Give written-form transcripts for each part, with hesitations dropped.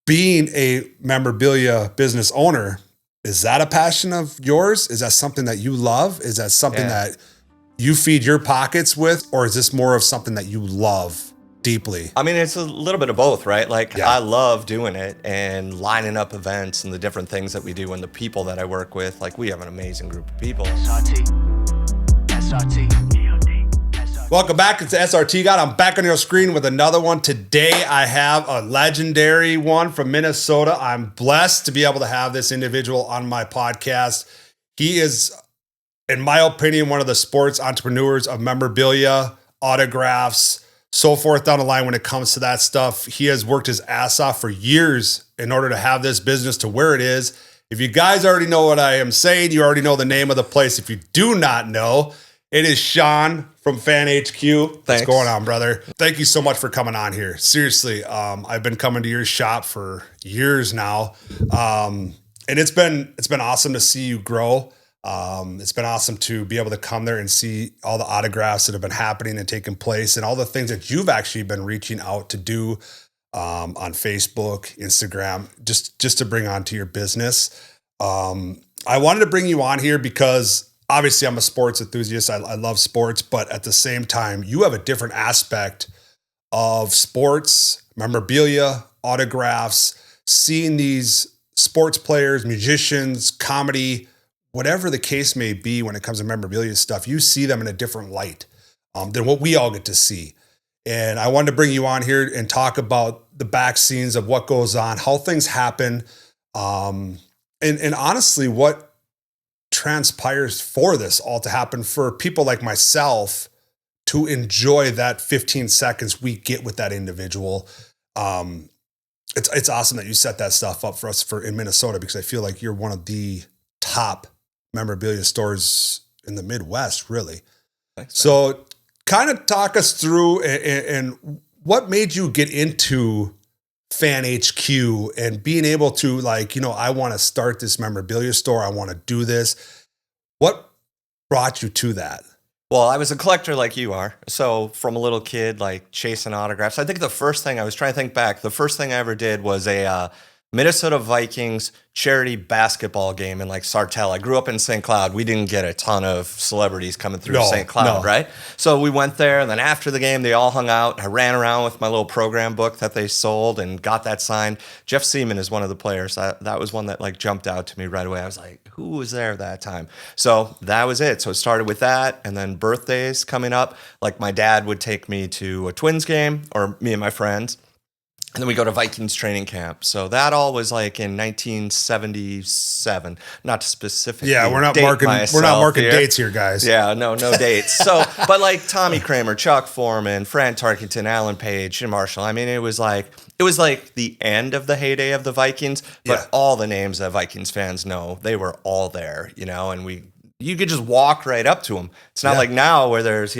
being a memorabilia business owner, is that a passion of yours? Is that something that you love? Is that something that you feed your pockets with? Or is this more of something that you love deeply? I mean, it's a little bit of both, right? Like, I love doing it and lining up events and the different things that we do and the people that I work with. Like, we have an amazing group of people. Welcome back. It's SRT God. I'm back on your screen with another one. Today, I have a legendary one from Minnesota. I'm blessed to be able to have this individual on my podcast. He is, in my opinion, one of the sports entrepreneurs of memorabilia, autographs, so forth down the line when it comes to that stuff. He has worked his ass off for years in order to have this business to where it is. If you guys already know what I am saying, you already know the name of the place. If you do not know, it is Sean from Fan HQ. Thanks. What's going on, brother? Thank you so much for coming on here. Seriously, I've been coming to your shop for years now, and it's been awesome to see you grow. It's been awesome to be able to come there and see all the autographs that have been happening and taking place, and all the things that you've actually been reaching out to do on Facebook, Instagram, just to bring onto your business. I wanted to bring you on here because obviously I'm a sports enthusiast. I love sports, but at the same time, you have a different aspect of sports, memorabilia, autographs, seeing these sports players, musicians, comedy, whatever the case may be when it comes to memorabilia stuff. You see them in a different light than what we all get to see. And I wanted to bring you on here and talk about the back scenes of what goes on, how things happen, and honestly, what transpires for this all to happen for people like myself to enjoy that 15 seconds we get with that individual. It's awesome that you set that stuff up for us in Minnesota, because I feel like you're one of the top memorabilia stores in the Midwest, really. Thanks, so kind of talk us through and what made you get into Fan HQ and being able to, like, I want to start this memorabilia store. I want to do this. What brought you to that? Well, I was a collector like you are. So from a little kid, like chasing autographs, I think the first thing I was trying to think back, the first thing I ever did was a Minnesota Vikings charity basketball game in like Sartell. I grew up in St. Cloud. We didn't get a ton of celebrities coming through St. Cloud, right? So we went there, and then after the game, they all hung out. I ran around with my little program book that they sold and got that signed. Jeff Seaman is one of the players. That was one that like jumped out to me right away. I was like, who was there that time? So that was it. So it started with that, and then birthdays coming up. Like my dad would take me to a Twins game, or me and my friends. And then we go to Vikings training camp. So that all was like in 1977. Not to specifically. Yeah, we're not marking dates here, guys. Yeah, no dates. So, but like Tommy Kramer, Chuck Foreman, Fran Tarkenton, Alan Page, Jim Marshall. I mean, it was like the end of the heyday of the Vikings. But all the names that Vikings fans know, they were all there, and you could just walk right up to them. It's not like now where there's,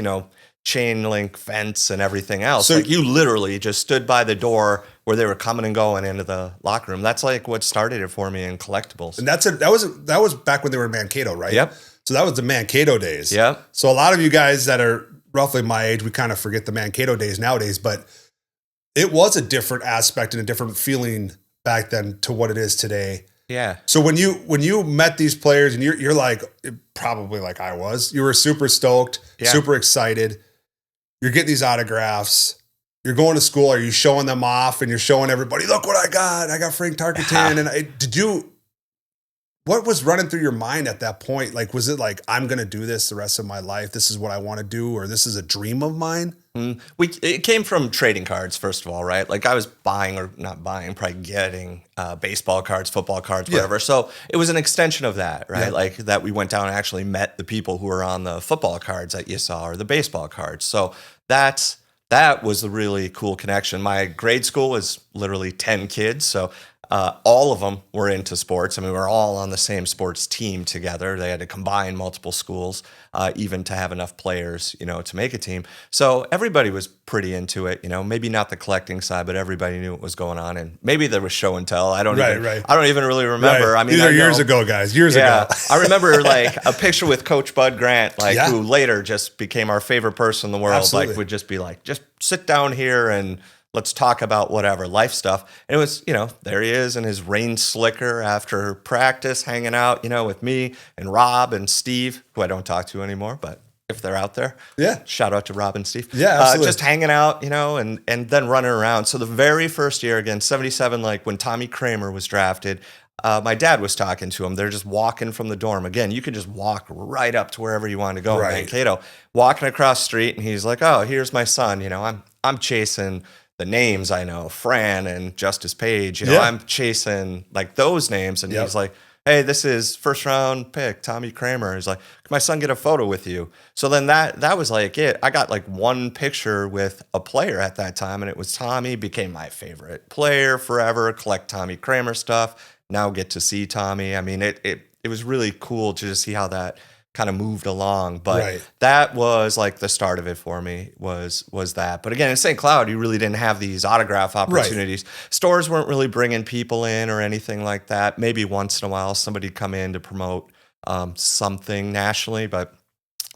chain link fence and everything else. So like you literally just stood by the door where they were coming and going into the locker room. That's like what started it for me in collectibles. And that was back when they were in Mankato, right? Yep. So that was the Mankato days. Yep. So a lot of you guys that are roughly my age, we kind of forget the Mankato days nowadays, but it was a different aspect and a different feeling back then to what it is today. Yeah. So when you met these players and you're like, probably like I was, you were super stoked, super excited. You're getting these autographs. You're going to school. Are you showing them off and you're showing everybody, look what I got. I got Frank Tarkenton. And what was running through your mind at that point? Like, was it like, I'm going to do this the rest of my life? This is what I want to do, or this is a dream of mine? It came from trading cards, first of all, right? Like I was probably getting baseball cards, football cards, whatever. So it was an extension of that, right? Like that we went down and actually met the people who were on the football cards that you saw or the baseball cards. So that was a really cool connection. My grade school was literally 10 kids. So all of them were into sports. I mean, we were all on the same sports team together. They had to combine multiple schools, even to have enough players, to make a team. So everybody was pretty into it, maybe not the collecting side, but everybody knew what was going on. And maybe there was show and tell. I don't even really remember. Right. I mean, these are years ago, guys, years ago. I remember like a picture with Coach Bud Grant, who later just became our favorite person in the world. Absolutely. Like would just be like, just sit down here and let's talk about whatever life stuff. And it was, there he is in his rain slicker after practice, hanging out, with me and Rob and Steve, who I don't talk to anymore, but if they're out there, shout out to Rob and Steve. Yeah, absolutely. Just hanging out, and then running around. So the very first year, again, 77, like when Tommy Kramer was drafted, my dad was talking to him. They're just walking from the dorm. Again, you could just walk right up to wherever you want to go in Mankato. Walking across the street, and he's like, "Oh, here's my son. I'm chasing the names I know, Fran and Justice Page. I'm chasing like those names." And he's like, "Hey, this is first round pick, Tommy Kramer." He's like, "Can my son get a photo with you?" So then that was like it. I got like one picture with a player at that time, and it was Tommy. Became my favorite player forever. Collect Tommy Kramer stuff. Now get to see Tommy. I mean, it was really cool to just see how that kind of moved along. But that was like the start of it for me was that. But again, in St. Cloud, you really didn't have these autograph opportunities. Stores weren't really bringing people in or anything like that. Maybe once in a while somebody come in to promote something nationally, but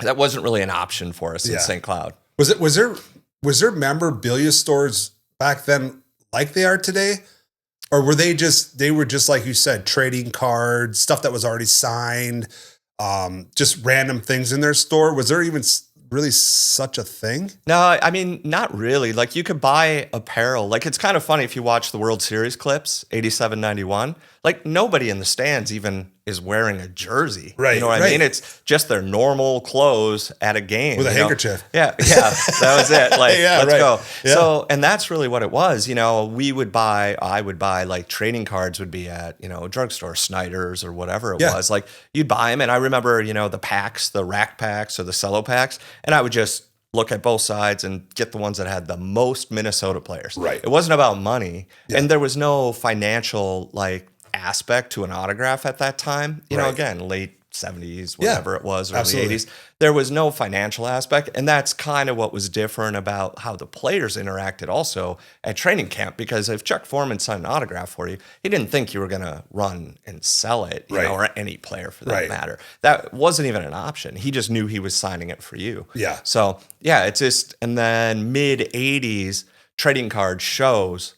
that wasn't really an option for us in St. Cloud. Was there memorabilia stores back then like they are today? Or were they just like you said, trading cards, stuff that was already signed, just random things in their store? Was there even really such a thing? No, I mean, not really. Like you could buy apparel. Like it's kind of funny if you watch the World Series clips, 87, 91, like nobody in the stands even is wearing a jersey. Right. You know what I mean? It's just their normal clothes at a game. With a handkerchief. Yeah. That was it. Like, let's go. Yeah. So, and that's really what it was. I would buy like trading cards would be at, a drugstore, Snyder's or whatever it was. Like you'd buy them. And I remember, the packs, the rack packs or the cello packs. And I would just look at both sides and get the ones that had the most Minnesota players. Right. It wasn't about money. And there was no financial aspect to an autograph at that time. Again, late 70s, whatever it was, early 80s. There was no financial aspect. And that's kind of what was different about how the players interacted also at training camp. Because if Chuck Foreman signed an autograph for you, he didn't think you were going to run and sell it, or any player for that matter. That wasn't even an option. He just knew he was signing it for you. Yeah. So, it's just, and then mid 80s trading card shows,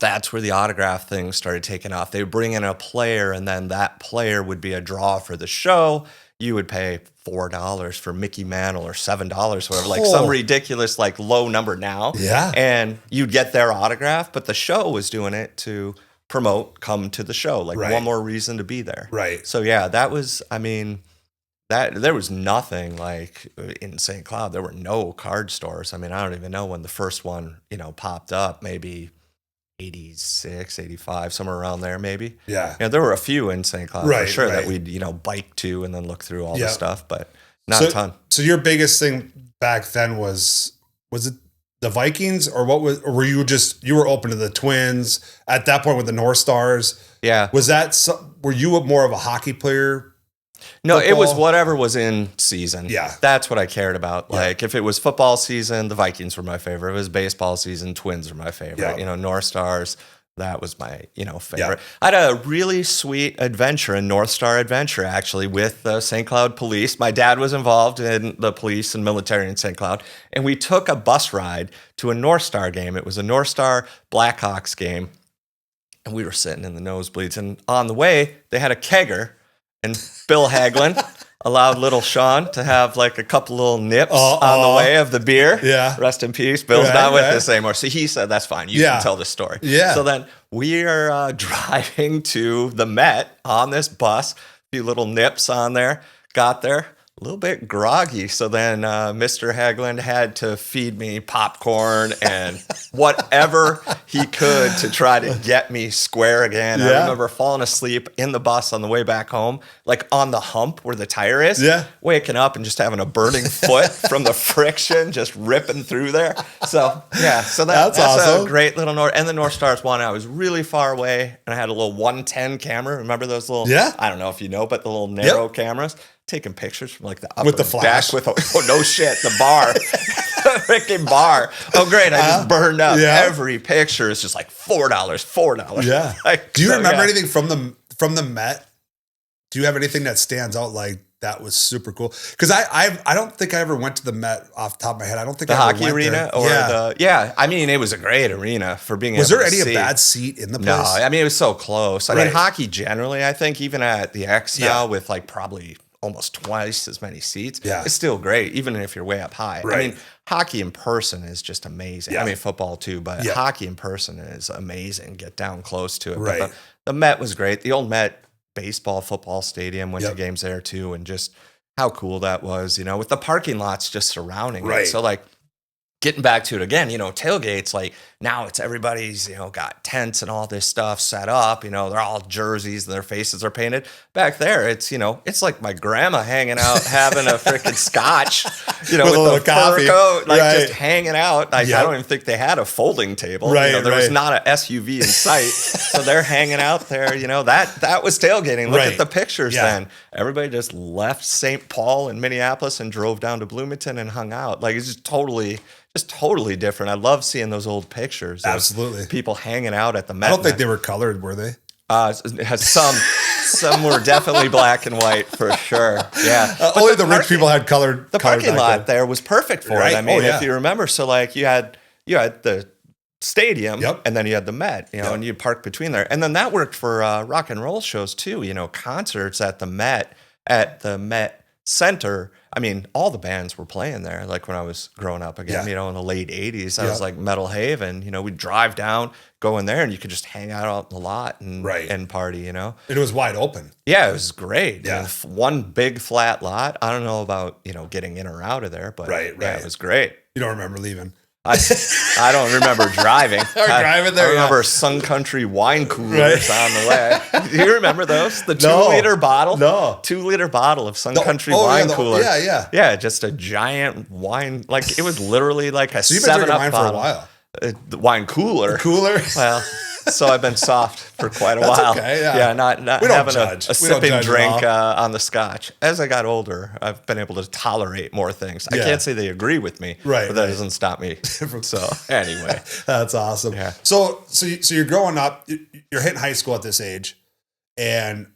that's where the autograph thing started taking off. They would bring in a player, and then that player would be a draw for the show. You would pay $4 for Mickey Mantle or $7, whatever, like some ridiculous, low number now. Yeah. And you'd get their autograph, but the show was doing it to promote, come to the show, one more reason to be there. Right. So that was, that there was nothing like in St. Cloud. There were no card stores. I don't even know when the first one, popped up, maybe 86, 85, somewhere around there, maybe. Yeah. There were a few in St. Cloud for sure that we'd, bike to and then look through all the stuff, but not a ton. So your biggest thing back then was it the Vikings or were you were open to the Twins at that point with the North Stars? Yeah. Were you more of a hockey player? No, Football? It was whatever was in season. Yeah. That's what I cared about. Like if it was football season, the Vikings were my favorite. If it was baseball season, Twins were my favorite. Yeah. North Stars, that was my, favorite. Yeah. I had a really sweet adventure, a North Star adventure actually with the St. Cloud police. My dad was involved in the police and military in St. Cloud. And we took a bus ride to a North Star game. It was a North Star Blackhawks game. And we were sitting in the nosebleeds. And on the way, they had a kegger. And Bill Hagelin allowed little Sean to have a couple little nips on the way of the beer. Yeah. Rest in peace. Bill's not with us anymore. So he said, that's fine. You can tell the story. Yeah. So then we are driving to the Met on this bus. A few little nips on there. Got there. A little bit groggy. So then Mr. Hagelin had to feed me popcorn and whatever he could to try to get me square again. Yeah. I remember falling asleep in the bus on the way back home, on the hump where the tire is. Yeah. Waking up and just having a burning foot from the friction just ripping through there. So, So that's awesome. a great little North. And the North Stars won. I was really far away and I had a little 110 camera. Remember those little, I don't know if you know, but the little narrow cameras. Taking pictures from the upper with the flash deck with no shit, the bar, the freaking bar. Oh great, I just burned up. Every picture is just $4. Yeah. Do you remember anything from the Met? Do you have anything that stands out That was super cool. Because I don't think I ever went to the Met off the top of my head. I don't think The I ever hockey went arena there. I mean, it was a great arena for being Was able there to any see. a bad seat in the place? No, I mean, it was so close. I mean, Right. hockey generally, I think even at the X now Yeah. with like probably almost twice as many seats, Yeah. it's still great, even if you're way up high. I Right. mean, hockey in person is just amazing. Yeah. I mean, football too, but Yeah. hockey in person is amazing. Get down close to it. Right. But the Met was great. The old Met baseball, football stadium, went to Yep. games there too, and just how cool that was, with the parking lots just surrounding Right. it. So like, getting back to it again, tailgates, like now it's everybody's, got tents and all this stuff set up, they're all jerseys and their faces are painted. Back there, it's, it's like my grandma hanging out, having a freaking scotch, with a little the fur coffee. coat, like Right. just hanging out. Like, Yep. I don't even think they had a folding table. Right, There was right. not a SUV in sight. So they're hanging out there, that was tailgating. Look Right. at the pictures Yeah. then. Everybody just left St. Paul in Minneapolis and drove down to Bloomington and hung out. Like, it's just totally different. I love seeing those old pictures. of Absolutely. people hanging out at the Met. I don't think they were colored, were they? Some were definitely black and white for sure. Yeah. But Only the rich people had colored. The colored parking back lot then. there was perfect for Right. it. I mean, Oh, yeah. if you remember, so like you had the stadium, Yep. and then you had the Met, Yep. and you'd park between there. And then that worked for rock and roll shows too, concerts at the Met Center. I mean, all the bands were playing there, like when I was growing up again, Yeah. in the late 80s. I Yeah. was like Metal Haven, we'd drive down, go in there, and you could just hang out in the lot and, Right. and party, It was wide open. Yeah, it was great. Yeah. And one big flat lot. I don't know about, getting in or out of there, but Right, yeah, right. it was great. You don't remember leaving. I don't remember driving. driving there, I remember yeah. Sun Country wine coolers on the way. Do you remember those? The 2 No. liter bottle? No. 2 liter bottle of Sun Country Oh, wine yeah, cooler. Yeah. Yeah, just a giant wine. Like, it was literally like a So you've been 7 drinking Up wine bottle. for a while. The wine cooler. Cooler. Well, so I've been soft for quite a That's while. okay, yeah. not We don't having judge. a We don't sipping judge at drink all. on the scotch. As I got older, I've been able to tolerate more things. I Yeah. can't say they agree with me, Right, but that right. doesn't stop me. So anyway, That's awesome. Yeah. So you're growing up. You're hitting high school at this age, and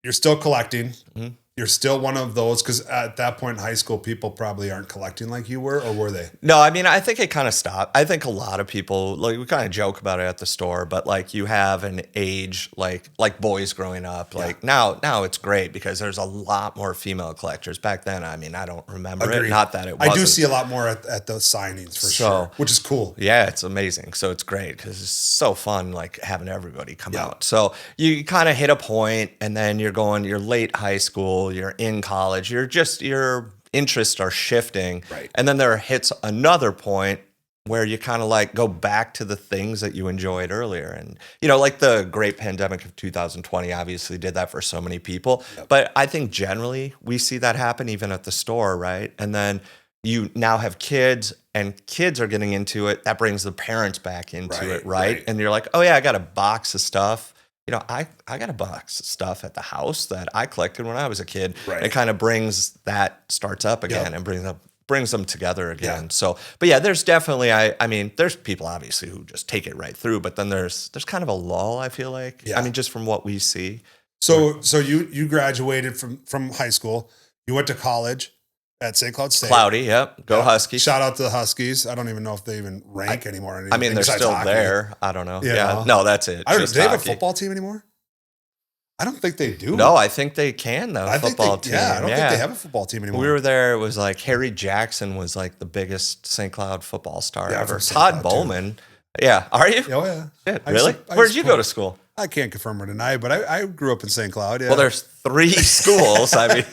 you're still collecting. Mhm. You're still one of those, because at that point in high school, people probably aren't collecting like you were, or were they? no, I mean, I think it kind of stopped. I think a lot of people, like, we kind of joke about it at the store, but like you have an age like boys growing up. Like now it's great because there's a lot more female collectors. Back then, I mean, I don't remember it. Agreed. Not that it I wasn't. do see a lot more at those signings for sure, which is cool. Yeah, it's amazing. So it's great because it's so fun, like having everybody come Yeah. out. So you kind of hit a point, and then you're late high school, you're in college, your interests are shifting. Right. And then there hits another point where you kind of like go back to the things that you enjoyed earlier. And, like the great pandemic of 2020 obviously did that for so many people. Yep. But I think generally we see that happen even at the store, right? And then you now have kids, and kids are getting into it. That brings the parents back into Right, it, right? right. And you're like, oh yeah, I got a box of stuff. I got a box of stuff at the house that I collected when I was a kid. Right. It kind of starts up again Yep. and brings them together again. Yeah. So, but yeah, there's definitely, I mean, there's people obviously who just take it right through, but then there's kind of a lull, I feel like. Yeah. I mean, just from what we see. So you graduated from high school. You went to college at St. Cloud State. Cloudy, yep. Go Yep. Huskies. Shout out to the Huskies. I don't even know if they even rank anymore. I mean, they're besides still hockey. there. I don't know. You Yeah. know? No, that's it. I don't. Just Do they have a hockey. football team anymore? I don't think they do. No, I think they can though. I think Football they, team. Yeah, I don't think they have a football team anymore. We were there. It was like Harry Jackson was like the biggest St. Cloud football star Yeah, ever. from St. Todd Cloud, too. Bowman. Yeah. Are you? Oh yeah. Shit, I really? used to- I Where used did you to go play- to school? I can't confirm or deny, but I grew up in St. Cloud. Yeah. Well, there's 3 schools. I mean,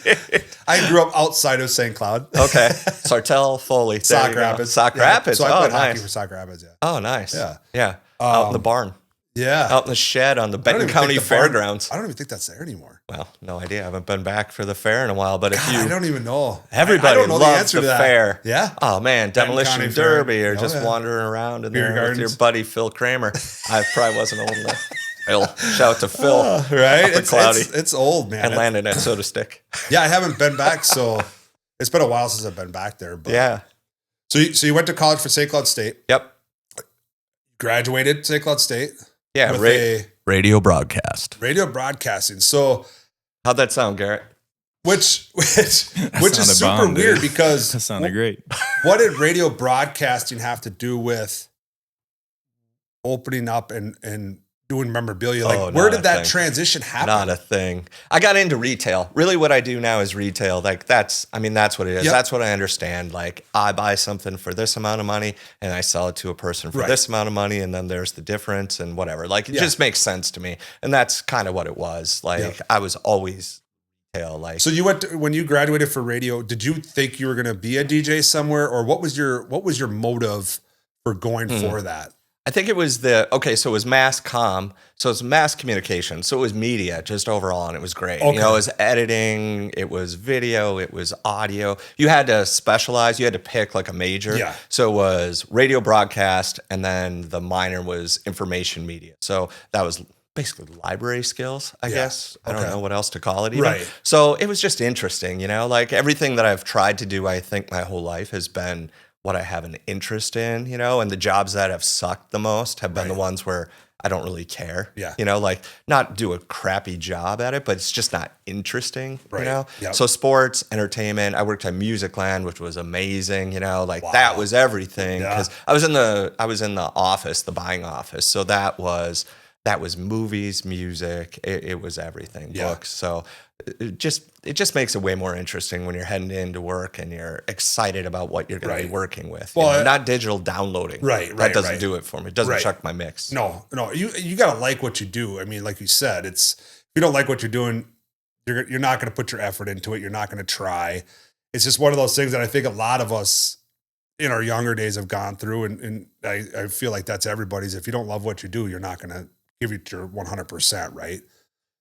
I grew up outside of St. Cloud. okay. Sartell, Foley, there you Sauk go. Rapids. Sauk Yeah, Rapids. So I Oh, played hockey nice. for Sauk Rapids. Yeah. Oh, nice. Yeah. Yeah. Out in the Um, barn. Yeah. Out in the shed on the I don't Benton even County think the barn- Fairgrounds. I don't even think that's there anymore. Well, no idea. I haven't been back for the fair in a while, but if God, I you don't even know. everybody I don't know the loves answer the to that. fair. Yeah. Oh man, Benton Demolition County Fair. Derby or Oh, just yeah. wandering around in Beer there with your gardens. buddy Phil Kramer. I probably wasn't old enough. Phil, shout out to Phil. Right? Up in Cloudy. It's old, man. And landing at Soda Stick. Yeah, I haven't been back, so it's been a while since I've been back there. But Yeah. So you went to college for St. Cloud State, Yep. graduated St. Cloud State Yeah. with a Radio broadcast. radio broadcasting. So How'd that sound, Garrett? which is sounded super bomb, dude. weird because That sounded great. what did radio broadcasting have to do with opening up and doing memorabilia? Like, Oh, where not did a that thing. transition happen? Not a thing. I got into retail. Really, what I do now is retail. Like that's what it is. Yep. That's what I understand. Like I buy something for this amount of money and I sell it to a person for Right. this amount of money, and then there's the difference and whatever. Like it Yeah. just makes sense to me, and that's kind of what it was. Like Yep. I was always retail. Like So you when you graduated for radio, did you think you were going to be a DJ somewhere, or what was your motive for going for that? I think it was so it was mass comm, so it's mass communication, so it was media just overall, and it was great. Okay. You know, it was editing, it was video, it was audio. You had to specialize, you had to pick like a major. Yeah. So it was radio broadcast, and then the minor was information media. So that was basically library skills, I guess. I don't Okay. know what else to call it even. Right. So it was just interesting, you know, like everything that I've tried to do, I think my whole life has been what I have an interest in, you know, and the jobs that have sucked the most have been the ones where I don't really care. Yeah. You know, like not do a crappy job at it, but it's just not interesting, Right. you know? Yep. So sports, entertainment, I worked at Musicland, which was amazing, you know, like Wow. that was everything. Yeah. Cause I was in the office, the buying office. So that was movies, music, it was everything, Yeah. books. So it just makes it way more interesting when you're heading into work and you're excited about what you're going to be Right. working with. Well, You know, not digital downloading. Right, That doesn't right. do it for me. It doesn't Right. check my mix. No, you got to like what you do. I mean, like you said, if you don't like what you're doing, you're not going to put your effort into it. You're not going to try. It's just one of those things that I think a lot of us in our younger days have gone through, and I feel like that's everybody's. If you don't love what you do, you're not going to give it your 100%, right?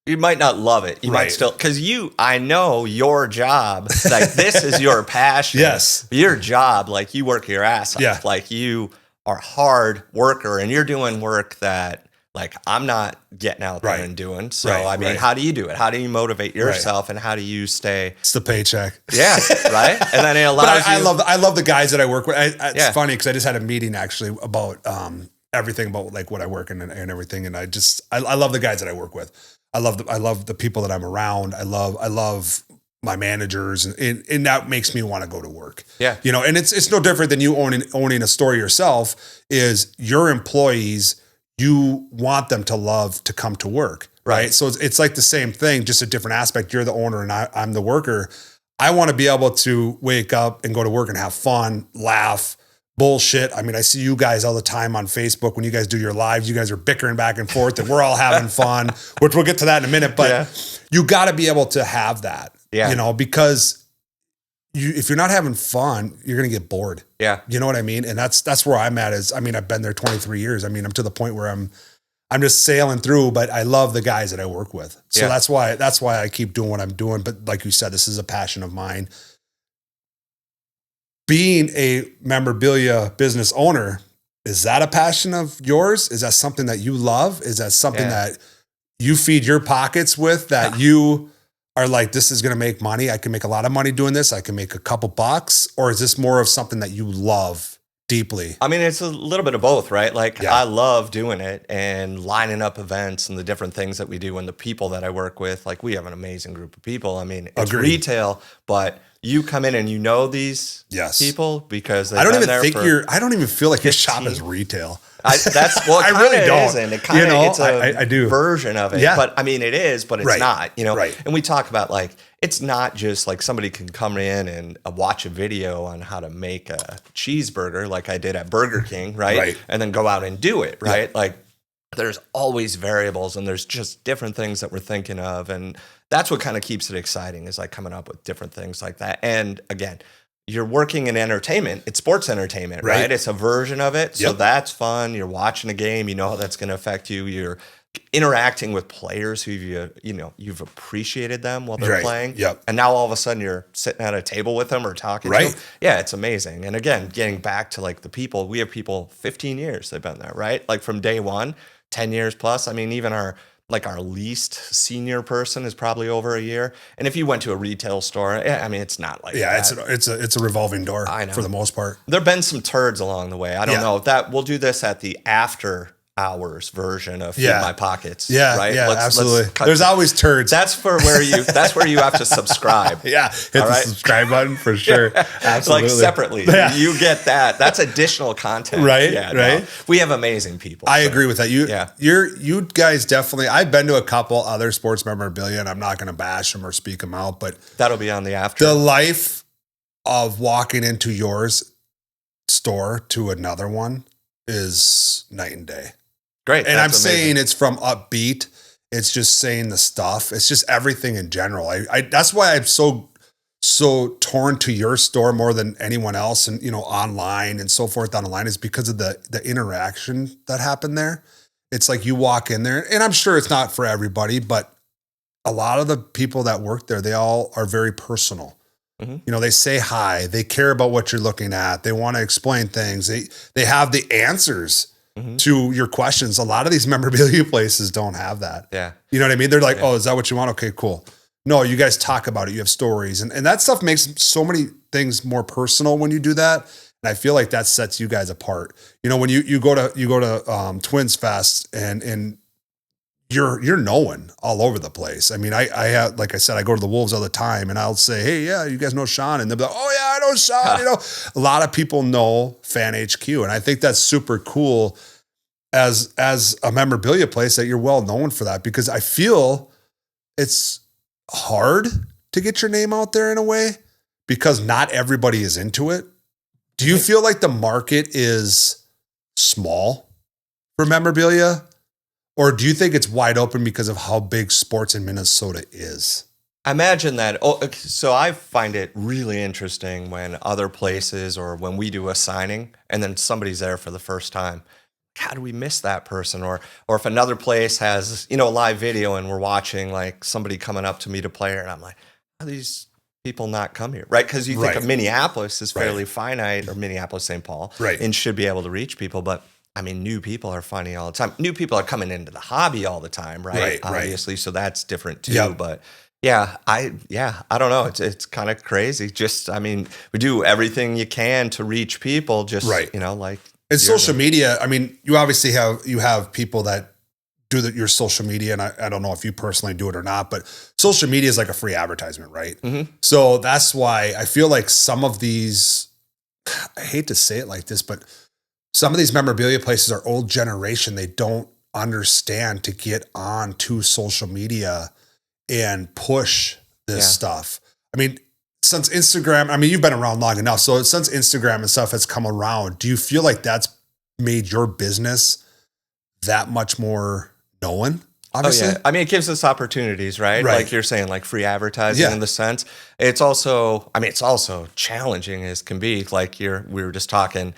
You might not love it. You might Right. still, because I know your job, like this is your passion. Yes. Your job, like you work your ass off. Yeah. Like you are a hard worker and you're doing work that like I'm not getting out there Right. and doing. So, Right, I mean, right. how do you do it? How do you motivate yourself and how do you stay? It's the paycheck. Yeah, right? And then it allows But I you. love the guys that I work with. It's Yeah. funny because I just had a meeting actually about everything about like what I work in and everything. And I love the guys that I work with. I love the people that I'm around. I love my managers, and that makes me want to go to work. Yeah. You know, and it's no different than you owning a store yourself. Is your employees, you want them to love to come to work, right? So it's like the same thing, just a different aspect. You're the owner and I'm the worker. I want to be able to wake up and go to work and have fun, laugh, bullshit. I mean, I see you guys all the time on Facebook when you guys do your lives. You guys are bickering back and forth, and we're all having fun, which we'll get to that in a minute. But you got to be able to have that, you know, because if you're not having fun, you're going to get bored. Yeah. You know what I mean? And that's where I'm at. I've been there 23 years. I mean, I'm to the point where I'm just sailing through, but I love the guys that I work with. So that's why I keep doing what I'm doing. But like you said, this is a passion of mine. Being a memorabilia business owner, is that a passion of yours? Is that something that you love? Is that something that you feed your pockets with, that you are like, this is going to make money? I can make a lot of money doing this. I can make a couple bucks. Or is this more of something that you love deeply? I mean, it's a little bit of both, right? Like I love doing it and lining up events and the different things that we do and the people that I work with. Like we have an amazing group of people. I mean, it's retail, but you come in and you know these people because they've been there I don't even feel like your shop is retail. That's what I really don't. isn't. It kind of it's I do. version of it. Yeah. But I mean, it is, but it's not. You know. Right. And we talk about like it's not just like somebody can come in and watch a video on how to make a cheeseburger, like I did at Burger King, right? And then go out and do it, right? Like there's always variables and there's just different things that we're thinking of, and that's what kind of keeps it exciting is like coming up with different things like that. And again, you're working in entertainment. It's sports entertainment, right? It's a version of it. So that's fun. You're watching a game. You know how that's going to affect you. You're interacting with players who you've appreciated them while they're playing. And now all of a sudden you're sitting at a table with them or talking to them. Yeah, it's amazing. And again, getting back to like the people, we have people 15 years they've been there, right? Like from day one, 10 years plus. I mean, even our least senior person is probably over a year. And if you went to a retail store, I mean, it's not like that. It's a revolving door for the most part. There've been some turds along the way. I don't know if that we'll do this at the after hours version of Feed Yeah. My Pockets. Yeah, right? yeah, Let's absolutely. cut There's to- always turds. That's where you have to subscribe. Yeah, hit All the right. subscribe button for sure. Absolutely. Like separately. Yeah. You get that. That's additional content. Right, Yeah, right. No, we have amazing people. I so. agree with that. You, Yeah. you guys definitely. I've been to a couple other sports memorabilia, and I'm not going to bash them or speak them out, but That'll be on the after. the life of walking into yours store to another one is night and day. Great. And I'm That's amazing. saying it's from upbeat. It's just saying the stuff. It's just everything in general. I that's why I'm so torn to your store more than anyone else, and online and so forth down the line, is because of the interaction that happened there. It's like you walk in there, and I'm sure it's not for everybody, but a lot of the people that work there, they all are very personal. Mm-hmm. They say hi, they care about what you're looking at, they want to explain things, they have the answers to your questions. A lot of these memorabilia places don't have that. Yeah. You know what I mean? They're like, oh, is that what you want? Okay, cool. No, you guys talk about it. You have stories. And that stuff makes so many things more personal when you do that. And I feel like that sets you guys apart. When you go to Twins Fest and you're known all over the place. I mean, I have, like I said, I go to the Wolves all the time, and I'll say, hey, yeah, you guys know Sean. And they'll be like, oh yeah, I know Sean. A lot of people know Fan HQ. And I think that's super cool as a memorabilia place that you're well known for that, because I feel it's hard to get your name out there in a way because not everybody is into it. Do you feel like the market is small for memorabilia? Or do you think it's wide open because of how big sports in Minnesota is? I imagine that. So I find it really interesting when other places, or when we do a signing and then somebody's there for the first time. How do we miss that person? Or if another place has, a live video and we're watching like somebody coming up to meet a player, and I'm like, how do these people not come here? Right? Because you think of Minneapolis is fairly finite, or Minneapolis, St. Paul, and should be able to reach people. But I mean, new people are finding all the time. New people are coming into the hobby all the time, right? Obviously, so that's different too. Yep. But I don't know. It's kind of crazy. Just, I mean, we do everything you can to reach people. Just like and social media. I mean, you obviously have people that do your social media, and I don't know if you personally do it or not, but social media is like a free advertisement, right? Mm-hmm. So that's why I feel like some of these, I hate to say it like this, but some of these memorabilia places are old generation. They don't understand to get on to social media and push this stuff. I mean, since Instagram, you've been around long enough. So since Instagram and stuff has come around, do you feel like that's made your business that much more known? Obviously. Oh, yeah. I mean, it gives us opportunities, right? Like you're saying, like free advertising in the sense. It's also challenging as can be. Like we were just talking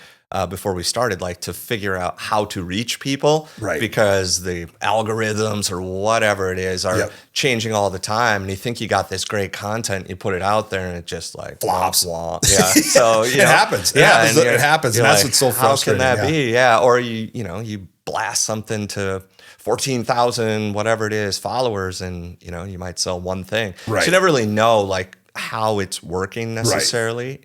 before we started, like to figure out how to reach people, because the algorithms or whatever it is are changing all the time. And you think you got this great content, you put it out there, and it just like flops. Yeah. So it happens. It happens. And that's what's so frustrating. How can that be? Yeah. Or you blast something to 14,000, whatever it is, followers, and you might sell one thing. So you never really know like how it's working necessarily.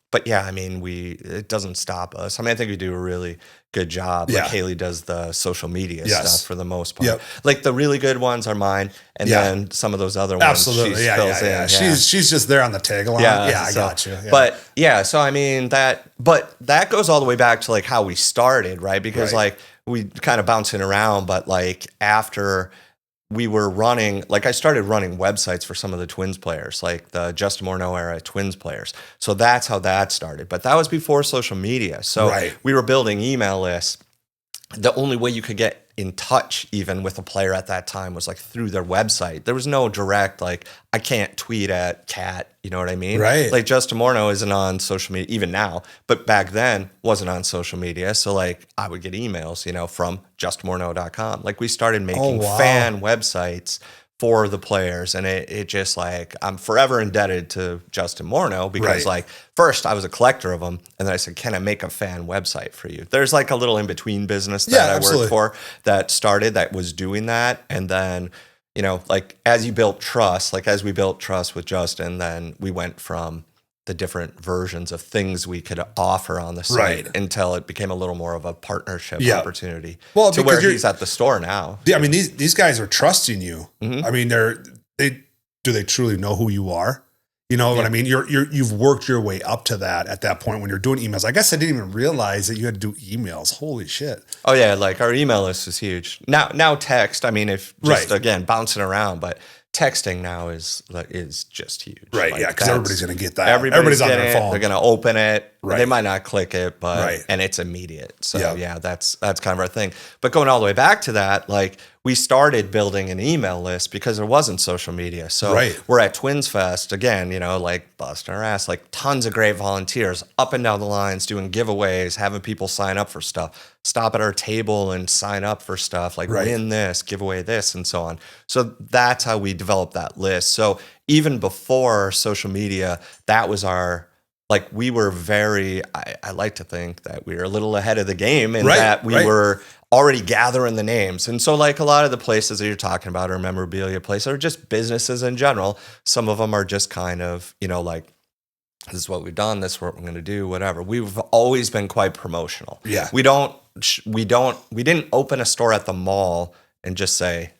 But yeah, I mean, it doesn't stop us. I mean, I think we do a really good job. Like Haley does the social media stuff for the most part. Like the really good ones are mine, and then some of those other ones. Absolutely, she fills in. She's just there on the tag along. I got you. Yeah. But so I mean that goes all the way back to like how we started, right? Because like we kind of bouncing around, but like after we were running, like I started running websites for some of the Twins players, like the Justin Morneau era Twins players. So that's how that started. But that was before social media. So we were building email lists. The only way you could get in touch even with a player at that time was like through their website. There was no direct, like I can't tweet at Cat, you know what I mean? Right. Like Justin Morneau isn't on social media even now, but back then wasn't on social media. So like I would get emails, from justinmorneau.com. Like we started making fan websites for the players. And it just like, I'm forever indebted to Justin Morneau because like, first I was a collector of them. And then I said, can I make a fan website for you? There's like a little in-between business that I worked for that was doing that. And then, like as we built trust with Justin, then we went from the different versions of things we could offer on the site until it became a little more of a partnership opportunity. Well, to where he's at the store now. I mean, these guys are trusting you. I mean, do they truly know who you are? You know what I mean? You've worked your way up to that at that point when you're doing emails. I guess I didn't even realize that you had to do emails. Holy shit. Oh yeah. Like our email list is huge. Now text, I mean, if just again, bouncing around, but texting now is just huge. Right. Like, yeah. Cause everybody's going to get that. Everybody's on their phone. They're going to open it. They might not click it, but, and it's immediate. So yeah, that's kind of our thing. But going all the way back to that, like we started building an email list because there wasn't social media. So we're at Twins Fest again, you know, like busting our ass, like tons of great volunteers up and down the lines, doing giveaways, having people sign up for stuff, stop at our table and sign up for stuff like win this, give away this, and so on. So that's how we developed that list. So even before social media, that was our, like we were very, I like to think that we were a little ahead of the game and that we were already gathering the names. And so like a lot of the places that you're talking about are memorabilia places or just businesses in general. Some of them are just kind of, you know, like, this is what we've done, this is what we're going to do, whatever. We've always been quite promotional. Yeah. We didn't open a store at the mall and just say,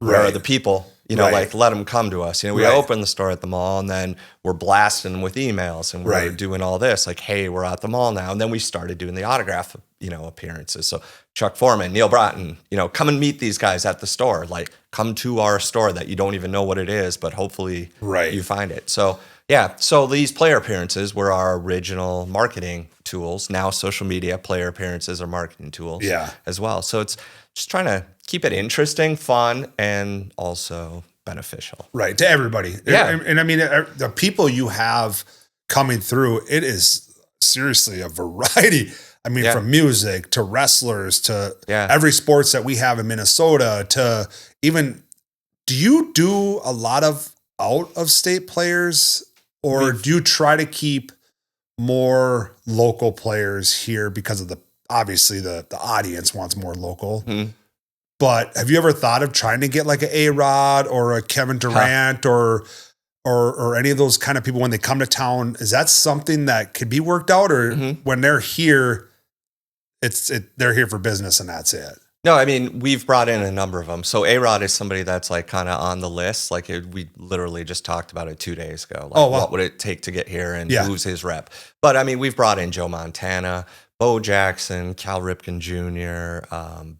where are the people? You know, like let them come to us. You know, we opened the store at the mall and then we're blasting with emails and we're doing all this like, hey, we're at the mall now. And then we started doing the autograph, you know, appearances. So Chuck Foreman, Neil Broughton, you know, come and meet these guys at the store. Like come to our store that you don't even know what it is, but hopefully you find it. So yeah, so these player appearances were our original marketing tools. Now social media player appearances are marketing tools as well. So it's just trying to keep it interesting, fun, and also beneficial. Right, to everybody. Yeah. And I mean, the people you have coming through, it is seriously a variety. I mean, from music to wrestlers to every sports that we have in Minnesota to even, do you do a lot of out-of-state players or do you try to keep more local players here because of obviously the audience wants more local? But have you ever thought of trying to get like an A-Rod or a Kevin Durant or any of those kind of people when they come to town? Is that something that could be worked out, or when they're here, they're here for business and that's it? No, I mean, we've brought in a number of them. So A-Rod is somebody that's like kind of on the list. Like we literally just talked about it 2 days ago. Like, what would it take to get here and who's his rep? But I mean, we've brought in Joe Montana, Bo Jackson, Cal Ripken Jr.,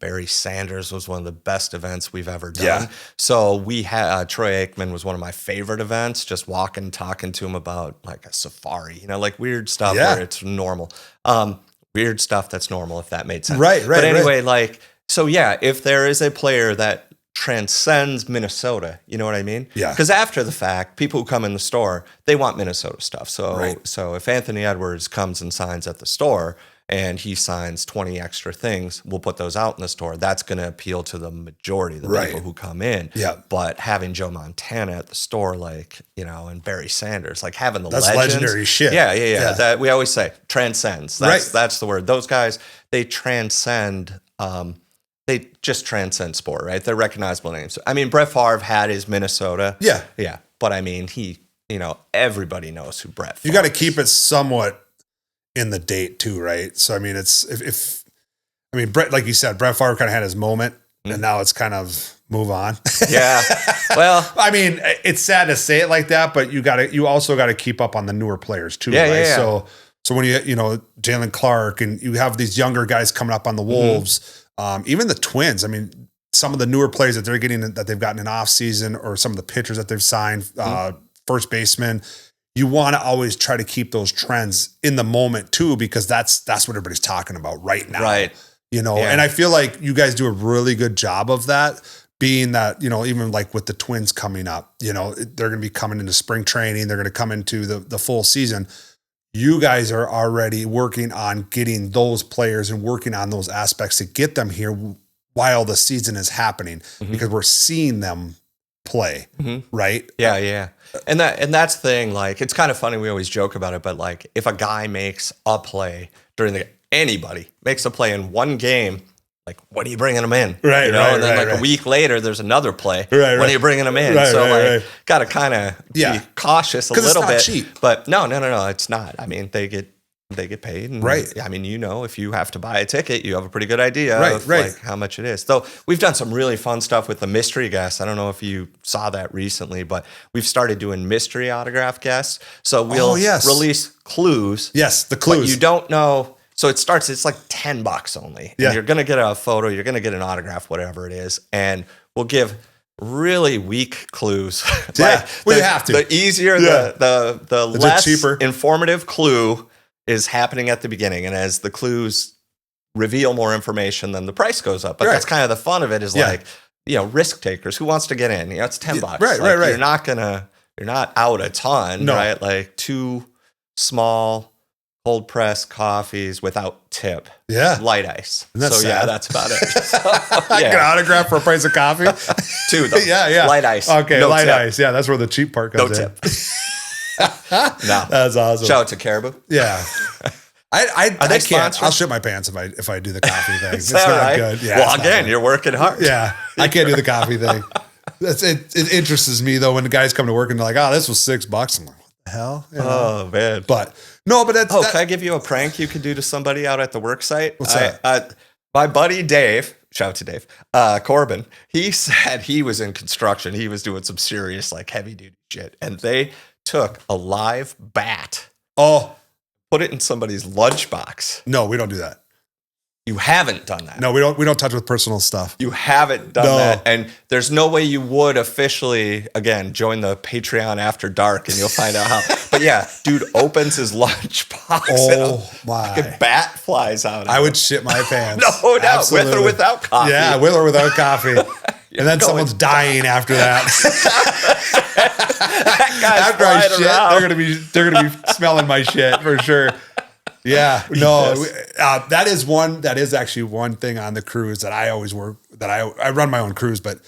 Barry Sanders was one of the best events we've ever done. So we had Troy Aikman was one of my favorite events, just talking to him about like a safari, you know, like weird stuff where it's normal. Weird stuff that's normal, if that made sense. Right. But anyway, like, so yeah, if there is a player that transcends Minnesota, you know what I mean? Yeah. Because after the fact, people who come in the store, they want Minnesota stuff. So so if Anthony Edwards comes and signs at the store and he signs 20 extra things, we'll put those out in the store. That's going to appeal to the majority of the people who come in. Yeah. But having Joe Montana at the store, like, you know, and Barry Sanders, like having that's legends. Legendary shit. Yeah. That we always say transcends. That's the word. Those guys, they transcend. They just transcend sport, right? They're recognizable names. I mean, Brett Favre had his Minnesota. Yeah. But I mean, everybody knows who Brett Favre is. You got to keep it somewhat in the date too, right? So, I mean, Brett, like you said, Brett Favre kind of had his moment and now it's kind of move on. Yeah. Well, I mean, it's sad to say it like that, but you also got to keep up on the newer players too, right? Yeah. So when you know, Jalen Clark and you have these younger guys coming up on the Wolves, even the Twins, I mean, some of the newer players that they're getting, that they've gotten in off season, or some of the pitchers that they've signed, first baseman, you want to always try to keep those trends in the moment too, because that's what everybody's talking about right now. Right. You know, and I feel like you guys do a really good job of that, being that, you know, even like with the Twins coming up, you know, they're going to be coming into spring training. They're going to come into the full season. You guys are already working on getting those players and working on those aspects to get them here while the season is happening, because we're seeing them play, right? Yeah. And that's the thing. Like, it's kind of funny. We always joke about it, but like, if a guy makes a play anybody makes a play in one game, like, when are you bringing them in? Right, you know, right, and then right, like right. a week later, there's another play. Right, when are you bringing them in? Right, so right, like, got to kind of be cautious a 'Cause it's little not bit. cheap. But no, it's not. I mean, they get paid. And, Right. I mean, you know, if you have to buy a ticket, you have a pretty good idea of right. like how much it is. So we've done some really fun stuff with the mystery guests. I don't know if you saw that recently, but we've started doing mystery autograph guests. So we'll release clues. Yes, the clues. But you don't know. So it's like $10 only. Yeah. And you're going to get a photo, you're going to get an autograph, whatever it is. And we'll give really weak clues. Yeah, we have to. The easier, the less cheaper. informative clue is happening at the beginning. And as the clues reveal more information, then the price goes up. But that's kind of the fun of it is like, you know, risk takers. Who wants to get in? You know, it's $10. Right. You're not out a ton, right? Like 2 small cold pressed coffees without tip. Yeah. Light ice. That's so sad. that's about it. I get an autograph for a price of coffee. 2 though. Yeah. Light ice. Okay, no light tip. ice. Yeah, that's where the cheap part No comes in. tip. No. That's awesome. Shout out to Caribou. Yeah. I they can't. sponsored? I'll shit my pants if I do the coffee thing. Is It's that not right? good. Yeah. Well, it's not again, good. you're working hard. Yeah, I can't do the coffee thing. It interests me though when the guys come to work and they're like, "Oh, this was $6." I'm like, "What the hell?" You know? Oh man. But no, but that's. Can I give you a prank you could do to somebody out at the work site? What's that? My buddy Dave, shout out to Dave, Corbin, he said he was in construction. He was doing some serious, like, heavy duty shit. And they took a live bat, put it in somebody's lunchbox. No, we don't do that. You haven't done that. No, we don't touch with personal stuff. You haven't done that. And there's no way you would officially, again, join the Patreon after dark and you'll find out how. But yeah, dude opens his lunchbox. Oh my. A bat flies out. I would shit my pants. No doubt. Absolutely. With or without coffee. Yeah, with or without coffee. And then someone's dying after that. That after I shit, they're gonna be smelling my shit for sure. Yeah, no, that is actually one thing on the cruise that I always work, that I run my own cruise, but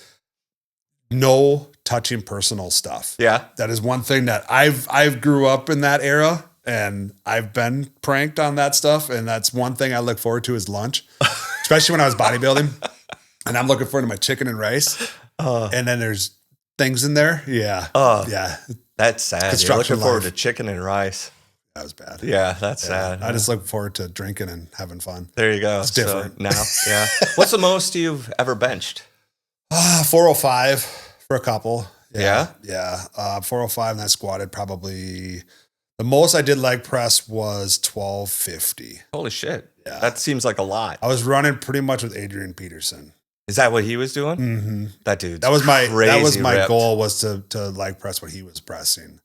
no touching personal stuff. Yeah. That is one thing that I've grew up in that era and I've been pranked on that stuff. And that's one thing I look forward to is lunch, especially when I was bodybuilding and I'm looking forward to my chicken and rice. And then there's things in there. Yeah. Yeah. That's sad. You're looking forward to chicken and rice. That was bad. Yeah, that's sad. I just look forward to drinking and having fun. There you go. It's different. So now, yeah. What's the most you've ever benched? 405 for a couple. Yeah? Yeah. 405 and I squatted probably, the most I did leg press was 1250. Holy shit. Yeah. That seems like a lot. I was running pretty much with Adrian Peterson. Is that what he was doing? Mm-hmm. That dude. That was my ripped. goal was to leg press what he was pressing.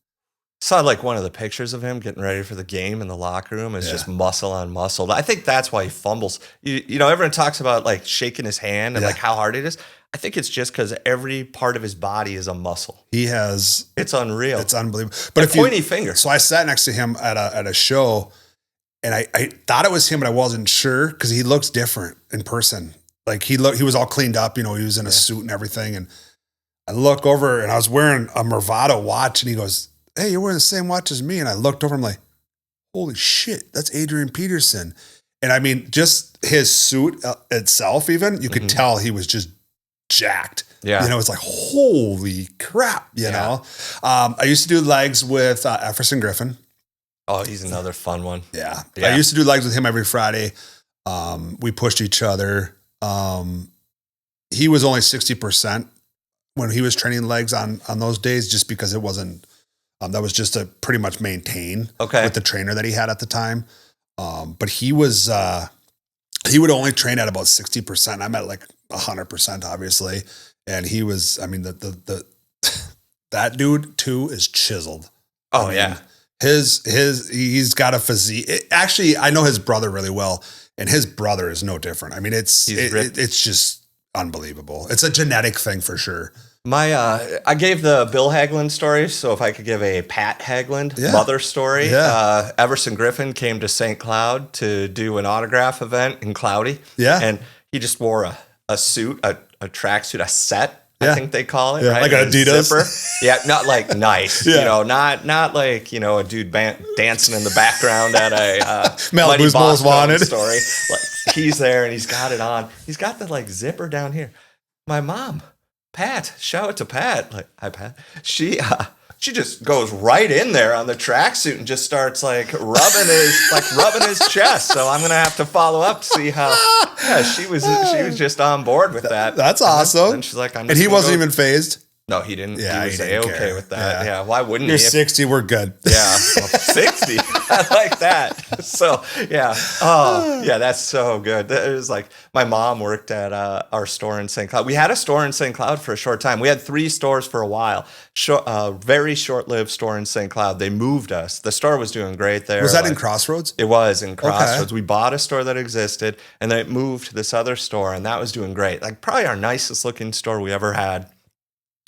Saw like one of the pictures of him getting ready for the game in the locker room is just muscle on muscle. I think that's why he fumbles. You know, everyone talks about like shaking his hand and like how hard it is. I think it's just because every part of his body is a muscle. It's unreal. It's unbelievable. But a pointy finger. So I sat next to him at a show and I thought it was him, but I wasn't sure because he looks different in person. Like he was all cleaned up, you know, he was in a suit and everything. And I look over and I was wearing a Movado watch and he goes, "Hey, you're wearing the same watch as me." And I looked over, I'm like, holy shit, that's Adrian Peterson. And I mean, just his suit itself, even, you could tell he was just jacked. Yeah. You know, it's like, holy crap, you know? I used to do legs with Efferson Griffin. Oh, he's another fun one. Yeah. I used to do legs with him every Friday. We pushed each other. He was only 60% when he was training legs on those days, just because it wasn't, that was just to pretty much maintain with the trainer that he had at the time. But he was, he would only train at about 60%. I'm at like 100%, obviously. And he was, I mean, that dude too is chiseled. Oh, I mean, yeah. He's got a physique. Actually, I know his brother really well, and his brother is no different. I mean, it's just unbelievable. It's a genetic thing for sure. I gave the Bill Haglund story, so if I could give a Pat Haglund mother story. Everson Griffin came to St. Cloud to do an autograph event in Cloudy. Yeah. And he just wore a suit, a tracksuit, a set Yeah. I think they call it, Yeah, right? like A Adidas. zipper. Yeah, not like nice, Yeah. you know, not like, you know, a dude dancing in the background at a Mighty Malibu's Boss Most Wanted. story. Like he's there and he's got it on. He's got the like zipper down here. My mom, Pat, shout out to Pat. Like, hi Pat. She just goes right in there on the tracksuit and just starts like rubbing his chest. So I'm gonna have to follow up to see how. Yeah, she was just on board with that. That's awesome. And she's like, and he wasn't even phased. No, he didn't. Yeah, he was he didn't okay care. with that. Yeah. Yeah, why wouldn't You're he? 60. We're good. Yeah, well, 60. I like that. So, yeah. Oh, yeah, that's so good. It was like my mom worked at our store in St. Cloud. We had a store in St. Cloud for a short time. We had 3 stores for a while. Very short-lived store in St. Cloud. They moved us. The store was doing great there. Was that in Crossroads? It was in Crossroads. Okay. We bought a store that existed, and then it moved to this other store, and that was doing great. Like probably our nicest looking store we ever had.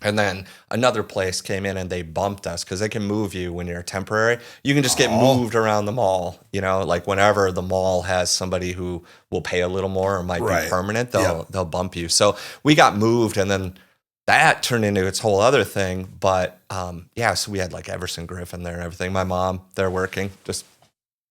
And then another place came in and they bumped us because they can move you when you're temporary. You can just get moved around the mall, you know, like whenever the mall has somebody who will pay a little more or might be permanent, they'll bump you. So we got moved and then that turned into its whole other thing. But so we had like Everson Griffin there and everything. My mom, they're working, just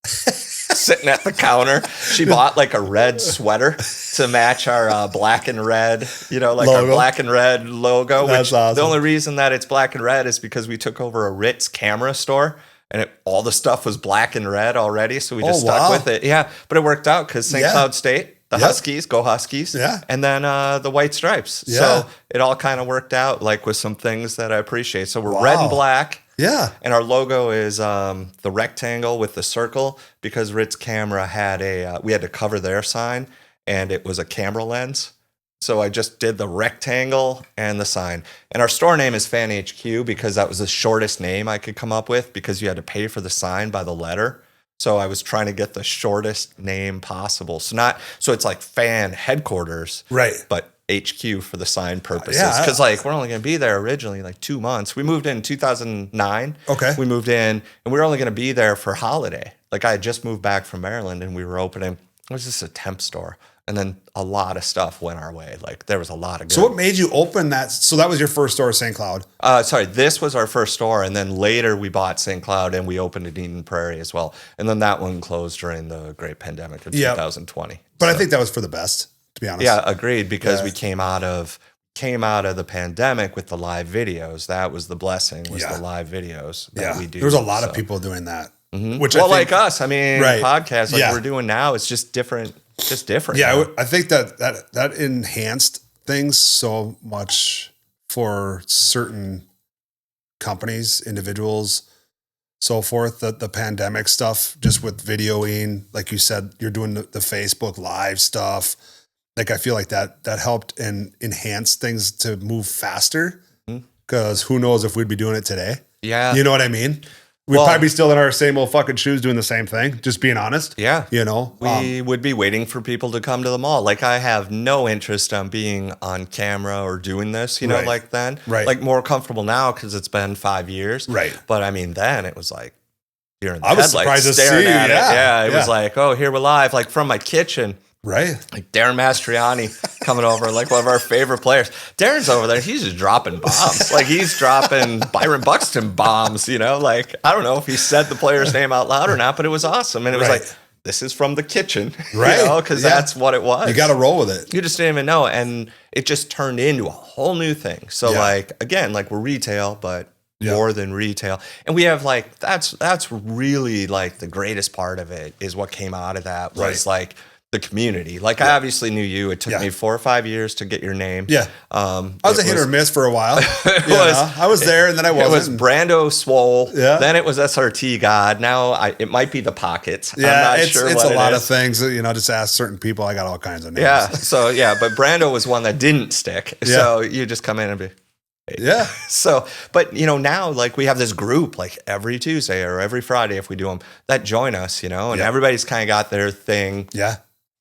sitting at the counter. She bought like a red sweater to match our black and red, you know, like logo. our black and red logo. That's awesome. The only reason that it's black and red is because we took over a Ritz camera store and all the stuff was black and red already. So we just stuck with it. Yeah. But it worked out because St. Cloud State, the Huskies, go Huskies. Yeah. And then the White Stripes. Yeah. So it all kind of worked out like with some things that I appreciate. So we're red and black. Yeah. And our logo is the rectangle with the circle because Ritz Camera had we had to cover their sign and it was a camera lens. So I just did the rectangle and the sign. And our store name is Fan HQ because that was the shortest name I could come up with because you had to pay for the sign by the letter. So I was trying to get the shortest name possible. So it's like Fan Headquarters. Right. But HQ for the sign purposes. Yeah. Because like we're only going to be there originally like 2 months. We moved in 2009. Okay. We moved in and we were only going to be there for holiday. Like I had just moved back from Maryland and we were opening. It was just a temp store. And then a lot of stuff went our way. Like there was a lot of good. So what made you open that? So that was your first store at St. Cloud? Sorry, this was our first store. And then later we bought St. Cloud and we opened in Eden Prairie as well. And then that one closed during the great pandemic of 2020. But I think that was for the best, to be honest. Yeah, agreed. Because we came out of the pandemic with the live videos. That was the blessing, was the live videos that we do. There was a lot of people doing that. Mm-hmm. Which like us. I mean, podcasts like we're doing now, it's just different. Just different. Yeah, I think that enhanced things so much for certain companies, individuals, so forth. The pandemic stuff, just with videoing, like you said, you're doing the Facebook Live stuff. Like I feel like that helped and enhanced things to move faster. Because who knows if we'd be doing it today? Yeah, you know what I mean. We'd probably be still in our same old fucking shoes doing the same thing, just being honest. Yeah. You know? We would be waiting for people to come to the mall. Like, I have no interest on being on camera or doing this, you know, like then. Right. Like, more comfortable now because it's been 5 years. Right. But, I mean, then it was like, you're in the I was headlights surprised to staring see, at it. yeah. It was like, oh, here we're live. Like, from my kitchen. Right. Like Darren Mastriani coming over, like one of our favorite players. Darren's over there. He's just dropping bombs. Like he's dropping Byron Buxton bombs, you know, like, I don't know if he said the player's name out loud or not, but it was awesome. And it was like, this is from the kitchen, right? You know, because that's what it was. You got to roll with it. You just didn't even know. And it just turned into a whole new thing. So like, again, like we're retail, but more than retail. And we have like, that's really like the greatest part of it is what came out of that was like, the community. Like I obviously knew you. It took me 4 or 5 years to get your name. Yeah. I was a hit or miss for a while. I was there and then I wasn't. It was Brando Swole. Yeah. Then it was SRT God. Now it might be the Pockets. Yeah, I'm not it's sure it's what a lot is. of things. You know, just ask certain people. I got all kinds of names. Yeah. So but Brando was one that didn't stick. Yeah. So you just come in and be. Yeah. So, but you know, now like we have this group like every Tuesday or every Friday if we do them that join us, you know, and everybody's kind of got their thing. Yeah.